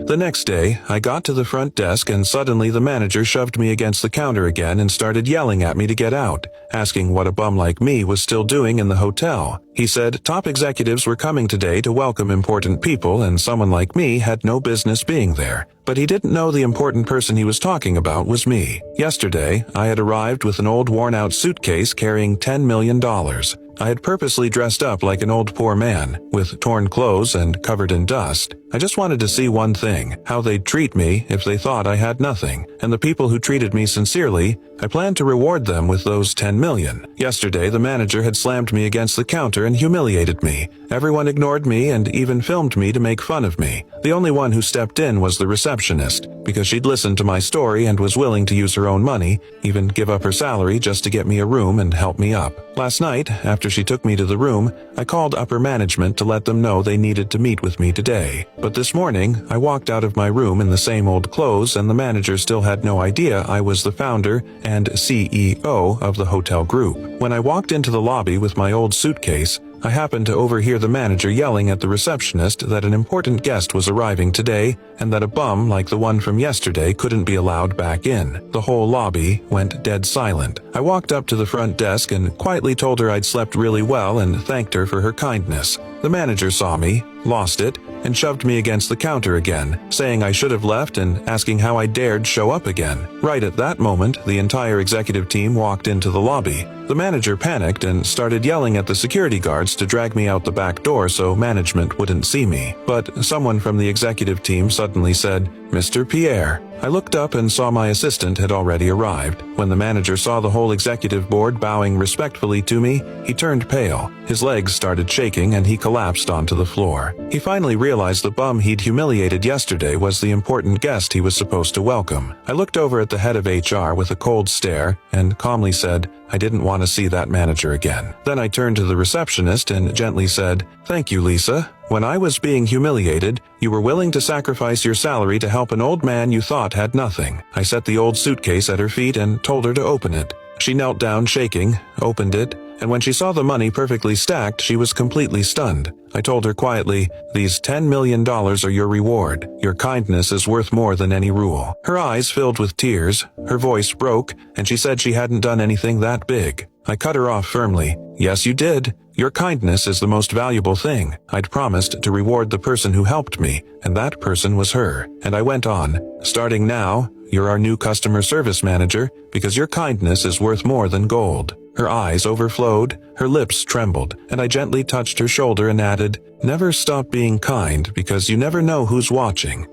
The next day, I got to the front desk and suddenly the manager shoved me against the counter again and started yelling at me to get out, asking what a bum like me was still doing in the hotel. He said top executives were coming today to welcome important people and someone like me had no business being there. But he didn't know the important person he was talking about was me. Yesterday, I had arrived with an old worn-out suitcase carrying $10 million. I had purposely dressed up like an old poor man, with torn clothes and covered in dust. I just wanted to see one thing, how they'd treat me if they thought I had nothing. And the people who treated me sincerely, I planned to reward them with those 10 million. Yesterday, the manager had slammed me against the counter and humiliated me. Everyone ignored me and even filmed me to make fun of me. The only one who stepped in was the receptionist, because she'd listened to my story and was willing to use her own money, even give up her salary just to get me a room and help me up. Last night, after she took me to the room, I called upper management to let them know they needed to meet with me today. But this morning, I walked out of my room in the same old clothes and the manager still had no idea I was the founder and CEO of the hotel group. When I walked into the lobby with my old suitcase, I happened to overhear the manager yelling at the receptionist that an important guest was arriving today and that a bum like the one from yesterday couldn't be allowed back in. The whole lobby went dead silent. I walked up to the front desk and quietly told her I'd slept really well and thanked her for her kindness. The manager saw me, lost it, and shoved me against the counter again, saying I should have left and asking how I dared show up again. Right at that moment, the entire executive team walked into the lobby. The manager panicked and started yelling at the security guards to drag me out the back door so management wouldn't see me. But someone from the executive team suddenly said, "Mr. Pierre." I looked up and saw my assistant had already arrived. When the manager saw the whole executive board bowing respectfully to me, he turned pale. His legs started shaking and he collapsed onto the floor. He finally realized the bum he'd humiliated yesterday was the important guest he was supposed to welcome. I looked over at the head of HR with a cold stare and calmly said, I didn't want to see that manager again. Then I turned to the receptionist and gently said, "Thank you, Lisa. When I was being humiliated, you were willing to sacrifice your salary to help an old man you thought had nothing." I set the old suitcase at her feet and told her to open it. She knelt down shaking, opened it, and when she saw the money perfectly stacked, she was completely stunned. I told her quietly, "These $10 million are your reward. Your kindness is worth more than any rule." Her eyes filled with tears, her voice broke, and she said she hadn't done anything that big. I cut her off firmly. "Yes, you did. Your kindness is the most valuable thing. I'd promised to reward the person who helped me, and that person was her." And I went on, "Starting now, you're our new customer service manager because your kindness is worth more than gold." Her eyes overflowed, her lips trembled, and I gently touched her shoulder and added, "Never stop being kind because you never know who's watching."